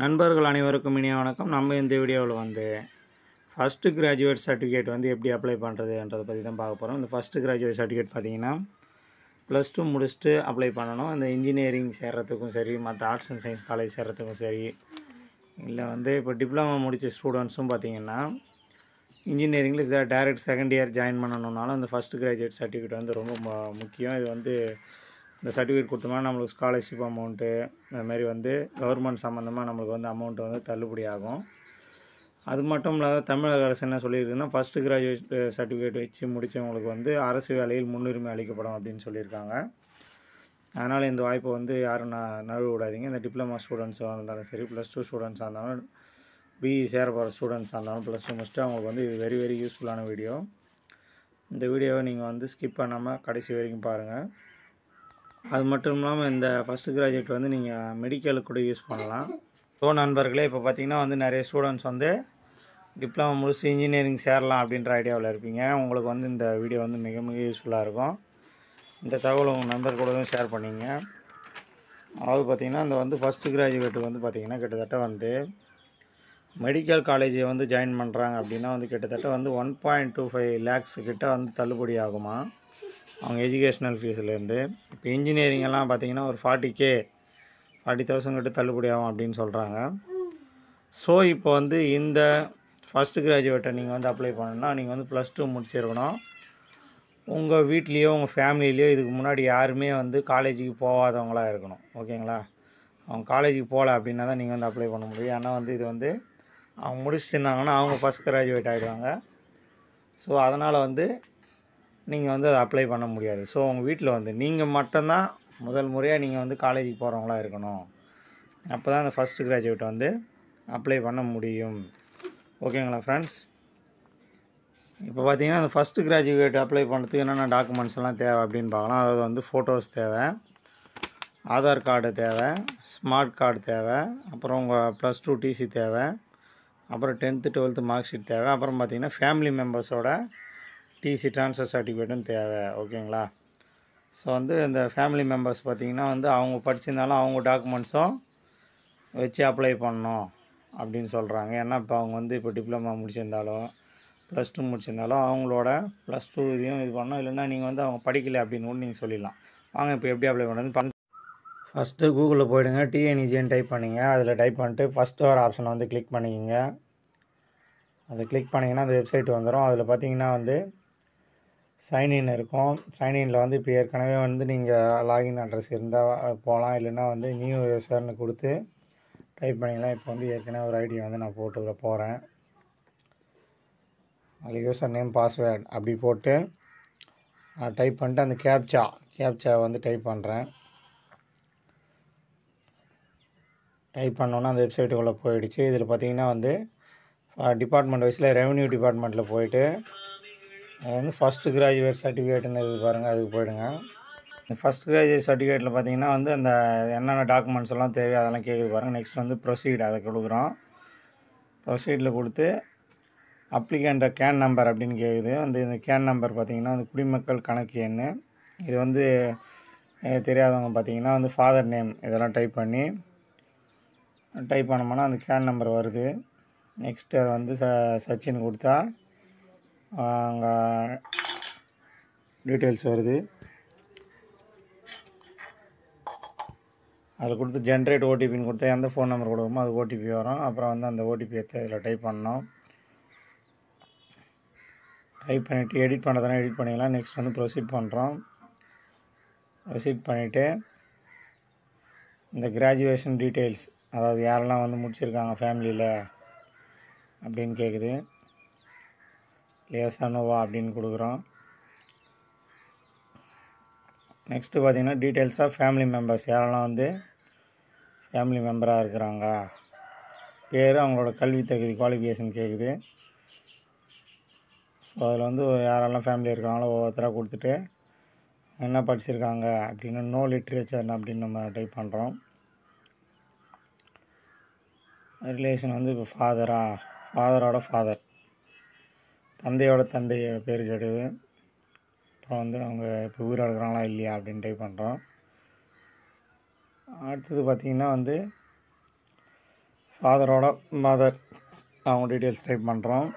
நண்பர்கள் அனைவருக்கும் இனிய வணக்கம். நம்ம இந்த வீடியோவில் வந்து ஃபஸ்ட்டு கிராஜுவேட் சர்டிஃபிகேட் வந்து எப்படி அப்ளை பண்ணுறதுன்றதை பற்றி தான் பார்க்க போகிறோம். இந்த ஃபஸ்ட்டு கிராஜுவேட் சர்டிஃபிகேட் பார்த்திங்கன்னா +2 முடிச்சுட்டு அப்ளை பண்ணணும். இந்த இன்ஜினியரிங் சேர்கிறதுக்கும் சரி, மற்ற ஆர்ட்ஸ் அண்ட் சயின்ஸ் காலேஜ் சேர்கிறதுக்கும் சரி, இல்லை வந்து இப்போ டிப்ளமா முடித்த ஸ்டூடெண்ட்ஸும் பார்த்திங்கன்னா இன்ஜினியரிங்கில் டேரெக்ட் செகண்ட் இயர் ஜாயின் பண்ணணுன்னாலும் இந்த ஃபஸ்ட்டு கிராஜுவேட் சர்டிஃபிகேட் வந்து ரொம்ப முக்கியம். இது வந்து இந்த சர்டிஃபிகேட் கொடுத்தோம்னா நம்மளுக்கு ஸ்காலர்ஷிப் அமௌண்ட்டு அதுமாரி வந்து கவர்மெண்ட் சம்மந்தமாக நம்மளுக்கு வந்து அமௌண்ட்டு வந்து தள்ளுபடி ஆகும். அது மட்டும் இல்லாத தமிழக அரசு என்ன சொல்லியிருக்குன்னா, ஃபஸ்ட்டு கிராஜுவேட் சர்டிஃபிகேட் வச்சு முடித்தவங்களுக்கு வந்து அரசு வேலையில் முன்னுரிமை அளிக்கப்படும் அப்படின்னு சொல்லியிருக்காங்க. அதனால் இந்த வாய்ப்பை வந்து யாரும் நழுவ விடாதீங்க. இந்த டிப்ளமா ஸ்டூடெண்ட்ஸாக இருந்தாலும் சரி, +2 ஸ்டூடெண்ட்ஸாக இருந்தாலும், பிஇ சேர போகிற ஸ்டூடெண்ட்ஸாக இருந்தாலும் +2 முடிச்சுட்டு அவங்களுக்கு வந்து இது வெரி யூஸ்ஃபுல்லான வீடியோ. இந்த வீடியோவை நீங்கள் வந்து ஸ்கிப் பண்ணாமல் கடைசி வரைக்கும் பாருங்கள். அது மட்டும் இல்லாமல் இந்த ஃபஸ்ட்டு கிராஜுவேட் வந்து நீங்கள் மெடிக்கலுக்கு கூட யூஸ் பண்ணலாம். ஸோ நண்பர்களே, இப்போ பார்த்திங்கன்னா வந்து நிறைய ஸ்டூடெண்ட்ஸ் வந்து டிப்ளமா முடிச்சு இன்ஜினியரிங் சேரலாம் அப்படின்ற ஐடியாவில் இருப்பீங்க. உங்களுக்கு வந்து இந்த வீடியோ வந்து மிக யூஸ்ஃபுல்லாக இருக்கும். இந்த தகவலை உங்கள் நண்பர் கூடவும் ஷேர் பண்ணிங்க. அதாவது பார்த்திங்கன்னா இந்த வந்து ஃபஸ்ட்டு கிராஜுவேட் வந்து பார்த்திங்கன்னா கிட்டத்தட்ட வந்து மெடிக்கல் காலேஜை வந்து ஜாயின் பண்ணுறாங்க அப்படின்னா வந்து கிட்டத்தட்ட வந்து 1.25 lakhs கிட்ட வந்து தள்ளுபடி ஆகுமா அவங்க எஜுகேஷ்னல் ஃபீஸ்லேருந்து. இப்போ இன்ஜினியரிங் எல்லாம் பார்த்திங்கன்னா ஒரு 40,000 கிட்ட தள்ளுபடி ஆகும் அப்படின்னு சொல்கிறாங்க. ஸோ இப்போ வந்து இந்த ஃபஸ்ட்டு கிராஜுவேட்டை நீங்கள் வந்து அப்ளை பண்ணணுன்னா நீங்கள் வந்து +2 முடிச்சிருக்கணும். உங்கள் வீட்லேயோ உங்கள் ஃபேமிலிலேயோ இதுக்கு முன்னாடி யாருமே வந்து காலேஜுக்கு போகாதவங்களாக இருக்கணும். ஓகேங்களா? அவங்க காலேஜுக்கு போகல அப்படின்னா தான் நீங்கள் வந்து அப்ளை பண்ண முடியும். ஏன்னா வந்து இது வந்து அவங்க முடிச்சுட்டு இருந்தாங்கன்னா அவங்க ஃபஸ்ட் கிராஜுவேட் ஆகிடுவாங்க. ஸோ அதனால் வந்து நீங்கள் வந்து அதை அப்ளை பண்ண முடியாது. ஸோ உங்கள் வீட்டில் வந்து நீங்கள் மட்டும்தான் முதல் முறையாக நீங்கள் வந்து காலேஜுக்கு போகிறவங்களா இருக்கணும். அப்போ தான் அந்த ஃபஸ்ட்டு கிராஜுவேட் வந்து அப்ளை பண்ண முடியும். ஓகேங்களா ஃப்ரெண்ட்ஸ்? இப்போ பார்த்தீங்கன்னா அந்த ஃபஸ்ட்டு கிராஜுவேட் அப்ளை பண்ணுறதுக்கு என்னென்ன டாக்குமெண்ட்ஸ் எல்லாம் தேவை அப்படின்னு பார்க்கலாம். அதாவது வந்து ஃபோட்டோஸ் தேவை, ஆதார் கார்டு தேவை, ஸ்மார்ட் கார்டு தேவை, அப்புறம் உங்கள் +2 டிசி தேவை, அப்புறம் 10th 12th மார்க் ஷீட் தேவை, அப்புறம் பார்த்திங்கன்னா ஃபேமிலி மெம்பர்ஸோட டிசி ட்ரான்ஸ்ஃபர் சர்டிஃபிகேட்டும் தேவை. ஓகேங்களா? ஸோ வந்து இந்த ஃபேமிலி மெம்பர்ஸ் பார்த்திங்கன்னா வந்து அவங்க படிச்சிருந்தாலும் அவங்க டாக்குமெண்ட்ஸும் வச்சு அப்ளை பண்ணணும் அப்படின்னு சொல்கிறாங்க. ஏன்னா இப்போ அவங்க வந்து இப்போ டிப்ளமா முடிச்சிருந்தாலும் +2 முடிச்சிருந்தாலும் அவங்களோட +2 இதையும் இது பண்ணணும். இல்லைன்னா நீங்கள் வந்து அவங்க படிக்கலை அப்படின்னு கூட நீங்கள் சொல்லிடலாம். வாங்க இப்போ எப்படி அப்ளை பண்ணுறது. ஃபஸ்ட்டு கூகுளில் போய்டுங்க, டிஎன்இஜின்னு டைப் பண்ணிங்க. அதில் டைப் பண்ணிட்டு ஃபஸ்ட்டு வர ஆப்ஷனை வந்து கிளிக் பண்ணிக்கிங்க. அதை கிளிக் பண்ணிங்கன்னா அந்த வெப்சைட் வந்துடும். அதில் பார்த்தீங்கன்னா வந்து சைன்இன் இருக்கும். சைன்இனில் வந்து இப்போ ஏற்கனவே வந்து நீங்கள் லாகின் அட்ரஸ் இருந்தால் போகலாம். இல்லைன்னா வந்து நியூ யூசர்னு கொடுத்து டைப் பண்ணிக்கலாம். இப்போ வந்து ஏற்கனவே ஒரு ஐடி வந்து நான் போட்டு போகிறேன். அதில் யூசர் நேம் பாஸ்வேர்டு அப்படி போட்டு டைப் பண்ணிட்டு அந்த கேப்சா வந்து டைப் பண்ணுறேன். டைப் பண்ணோன்னா அந்த வெப்சைட்டுக்குள்ளே போயிடுச்சு. இதில் பார்த்தீங்கன்னா வந்து டிபார்ட்மெண்ட் வைஸில் ரெவன்யூ டிபார்ட்மெண்ட்டில் போயிட்டு அது வந்து ஃபஸ்ட்டு கிராஜுவேட் சர்டிஃபிகேட்டுன்னு இது பாருங்கள், அதுக்கு போயிடுங்க. இந்த ஃபஸ்ட் கிராஜுவேட் சர்டிஃபிகேட்டில் பார்த்தீங்கன்னா வந்து அந்த என்னென்ன டாக்குமெண்ட்ஸ் எல்லாம் தேவையோ அதெல்லாம் கேட்குது பாருங்கள். நெக்ஸ்ட் வந்து ப்ரொசீட் அதை கொடுக்குறோம். ப்ரொசீடில் கொடுத்து அப்ளிகண்ட கேன் நம்பர் அப்படின்னு கேட்குது. இந்த கேன் நம்பர் பார்த்திங்கன்னா அந்த குடிமக்கள் கணக்கு எண். இது வந்து தெரியாதவங்க பார்த்திங்கன்னா வந்து ஃபாதர் நேம் இதெல்லாம் டைப் பண்ணோம்னா அந்த கேன் நம்பர் வருது. நெக்ஸ்ட்டு அதை வந்து சர்ச்சின்னு கொடுத்தா அங்கே டீட்டெயில்ஸ் வருது. அதில் கொடுத்து ஜென்ரேட் ஓடிபின்னு கொடுத்தா எந்த ஃபோன் நம்பர் கொடுக்குமோ அது ஓடிபி வரும். அப்புறம் வந்து அந்த ஓடிபி எடுத்து அதில் டைப் பண்ணணும். டைப் பண்ணிவிட்டு எடிட் பண்ணுறதுனா எடிட் பண்ணிக்கலாம். நெக்ஸ்ட் வந்து ப்ரொசீட் பண்ணுறோம். ப்ரொசீட் பண்ணிவிட்டு இந்த கிராஜுவேஷன் டீட்டெயில்ஸ், அதாவது யாரெல்லாம் வந்து முடிச்சிருக்காங்க ஃபேமிலியில் அப்படின்னு கேட்குது. லேசா நோவா அப்படின்னு கொடுக்குறோம். நெக்ஸ்ட்டு பார்த்திங்கன்னா டீட்டெயில்ஸ் ஆஃப் ஃபேமிலி மெம்பர்ஸ், யாரெல்லாம் வந்து ஃபேமிலி மெம்பராக இருக்கிறாங்க, பேர், அவங்களோட கல்வி தகுதி குவாலிஃபிகேஷன் கேட்குது. ஸோ அதில் வந்து யாரெல்லாம் ஃபேமிலி இருக்காங்களோ ஒவ்வொருத்தராக கொடுத்துட்டு என்ன படிச்சிருக்காங்க அப்படின்னு நோ லிட்ரேச்சர் அப்படின்னு நம்ம டைப் பண்ணுறோம். ரிலேஷன் வந்து இப்போ ஃபாதரோட ஃபாதர், தந்தையோட தந்தை பேர் கேட்டுது. அப்புறம் வந்து அவங்க இப்போ உயிரோடு இருக்கிறாங்களா இல்லையா அப்படின்னு டைப் பண்ணுறோம். அடுத்தது பார்த்திங்கன்னா வந்து ஃபாதரோட மதர் அவங்க டீட்டெயில்ஸ் டைப் பண்ணுறோம்.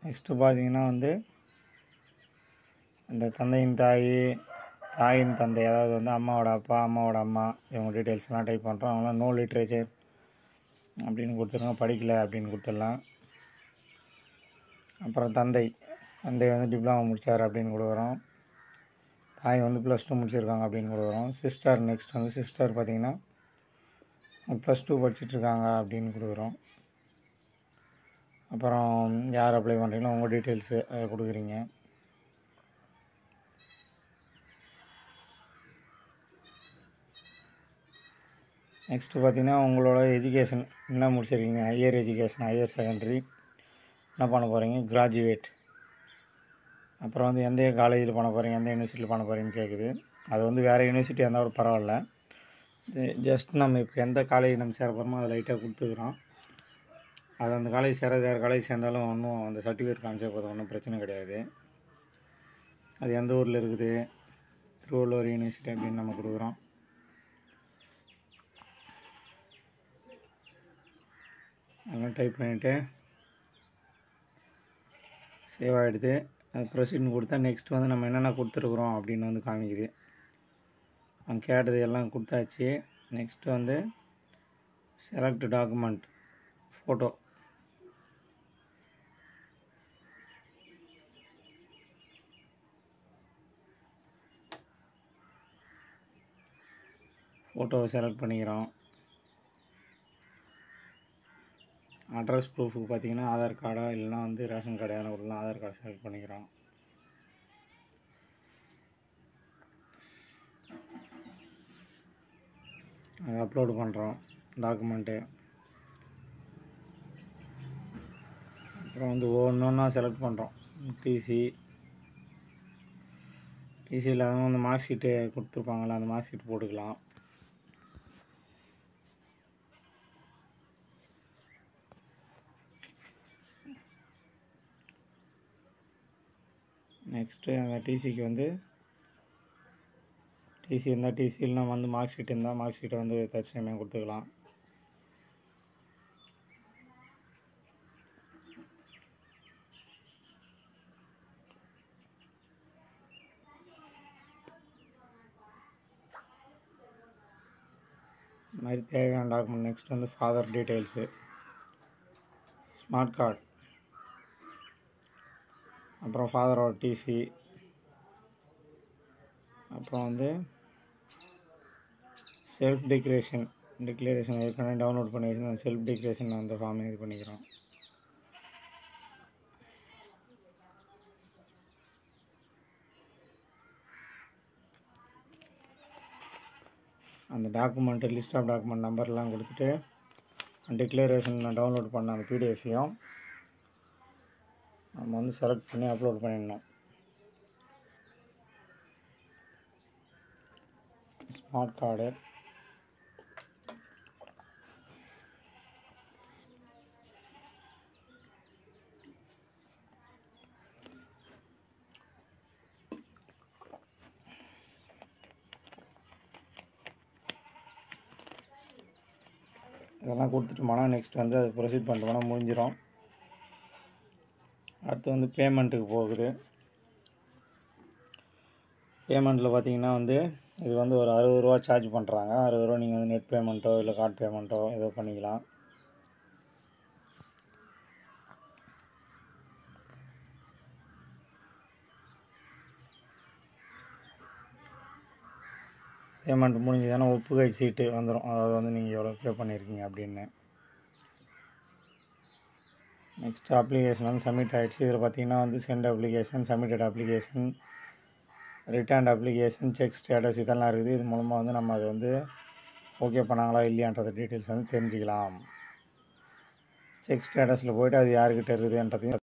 நெக்ஸ்ட்டு பார்த்தீங்கன்னா வந்து இந்த தந்தையின் தாயின் தந்தை, அதாவது வந்து அம்மாவோட அப்பா, அம்மாவோட அம்மா, இவங்க டீட்டெயில்ஸ்லாம் டைப் பண்ணுறோம். அவங்களாம் நோ லிட்ரேச்சர் அப்படின்னு கொடுத்துருங்க, படிக்கலை அப்படின்னு கொடுத்துடலாம். அப்புறம் தந்தை வந்து டிப்ளமா முடித்தார் அப்படின்னு கொடுக்குறோம். தாய் வந்து +2 முடிச்சிருக்காங்க அப்படின்னு கொடுக்குறோம். சிஸ்டர் நெக்ஸ்ட் வந்து சிஸ்டர் பார்த்திங்கன்னா +2 படிச்சிட்ருக்காங்க அப்படின்னு கொடுக்குறோம். அப்புறம் யார் அப்ளை பண்ணுறீங்களோ உங்கள் டீட்டெயில்ஸு அதை கொடுக்குறீங்க. நெக்ஸ்ட்டு பார்த்திங்கன்னா உங்களோட எஜுகேஷன் என்ன முடிச்சிருக்கீங்க, ஹையர் எஜுகேஷன், ஹையர் செகண்டரி என்ன பண்ண போகிறீங்க, கிராஜுவேட். அப்புறம் வந்து எந்த காலேஜில் பண்ண போகிறீங்க, எந்த யூனிவர்சிட்டியில் பண்ண போகிறீங்கன்னு கேட்குது. அது வந்து வேறு யூனிவர்சிட்டியாக இருந்தால் கூட பரவாயில்ல. ஜஸ்ட் நம்ம இப்போ எந்த காலேஜ் நம்ம சேர போகிறோமோ அதை லைட்டாக கொடுத்துக்கிறோம். அது அந்த காலேஜ் சேர வேறு காலேஜ் சேர்ந்தாலும் ஒன்றும் அந்த சர்டிஃபிகேட் காமிச்சா போதும், ஒன்றும் பிரச்சனை கிடையாது. அது எந்த ஊரில் இருக்குது, திருவள்ளூர் யூனிவர்சிட்டி அப்படின்னு நம்ம கொடுக்குறோம். அதெல்லாம் டைப் பண்ணிவிட்டு சேவ் ஆகிடுது. அது ப்ரொசீட்னு கொடுத்தா நெக்ஸ்ட் வந்து நம்ம என்னென்ன கொடுத்துருக்குறோம் அப்படின்னு வந்து காமிக்குது. அவங்க கேட்டது எல்லாம் கொடுத்தாச்சு. நெக்ஸ்ட்டு வந்து செலக்ட் டாக்குமெண்ட், ஃபோட்டோ. ஃபோட்டோவை செலக்ட் பண்ணிக்கிறோம். அட்ரஸ் ப்ரூஃபுக்கு பார்த்திங்கன்னா ஆதார் கார்டா இல்லைனா வந்து ரேஷன் கார்டு எதனா கொடுக்கலாம். ஆதார் கார்டு செலக்ட் பண்ணிக்கிறோம். அதை அப்லோடு பண்ணுறோம் டாக்குமெண்ட்டு. அப்புறம் வந்து ஒவ்வொன்றா செலக்ட் பண்ணுறோம். டிசி இல்லாதவங்க அந்த மார்க் ஷீட்டு கொடுத்துருப்பாங்களா, அந்த மார்க் ஷீட் போட்டுக்கலாம். நெக்ஸ்ட்டு அந்த டிசிக்கு வந்து டிசி இருந்தால் டிசி, இல்லைனா வந்து மார்க் ஷீட் இருந்தால் மார்க் ஷீட்டை வந்து தற்சமயம் கொடுத்துக்கலாம். இந்த மாதிரி தேவையான டாக்குமெண்ட். நெக்ஸ்ட் வந்து ஃபாதர் டீட்டெயில்ஸு, ஸ்மார்ட் கார்டு, அப்புறம் ஃபாதரோட டிசி, அப்புறம் வந்து செல்ஃப் டிக்ளரேஷன் ஏற்கனவே டவுன்லோட் பண்ணி வச்சு அந்த செல்ஃப் டிக்ளரேஷன் அந்த ஃபார்ம் இது பண்ணிக்கிறோம். அந்த டாக்குமெண்ட்டு லிஸ்ட் ஆஃப் டாக்குமெண்ட் நம்பர்லாம் கொடுத்துட்டு டிக்ளரேஷன் டவுன்லோட் பண்ண அந்த பிடிஎஃப்பையும் நம்ம வந்து செலக்ட் பண்ணி அப்லோட் பண்ணிடணும். ஸ்மார்ட் கார்டு, இதெல்லாம் கொடுத்துட்டோம்னா நெக்ஸ்ட் வந்து அது ப்ரொசீட் பண்ணிட்டோம்னா முடிஞ்சிடும். அடுத்து வந்து பேமெண்ட்டுக்கு போகுது. பேமெண்ட்டில் பார்த்தீங்கன்னா வந்து இது வந்து ஒரு 60 ரூபா சார்ஜ் பண்ணுறாங்க. 60 ரூபா நீங்கள் வந்து நெட் பேமெண்ட்டோ இல்லை கார்டு பேமெண்ட்டோ ஏதோ பண்ணிக்கலாம். பேமெண்ட் முடிஞ்சதுன்னா ஒப்புகை சீட்டு வந்துடும், அதாவது வந்து நீங்கள் எவ்வளோ பே பண்ணியிருக்கீங்க அப்படின்னு. நெக்ஸ்ட்டு அப்ளிகேஷன் வந்து சப்மிட் ஆகிடுச்சு. இதில் பார்த்தீங்கன்னா வந்து sent application, submitted application, returned application, check status இதெல்லாம் இருக்குது. இது மூலமாக வந்து நம்ம அதை வந்து ஓகே பண்ணாங்களா இல்லையான்றத டீட்டெயில்ஸ் வந்து தெரிஞ்சுக்கலாம். செக் ஸ்டேட்டஸில் போய்ட்டு அது யார்கிட்ட இருக்குதுன்றதையும்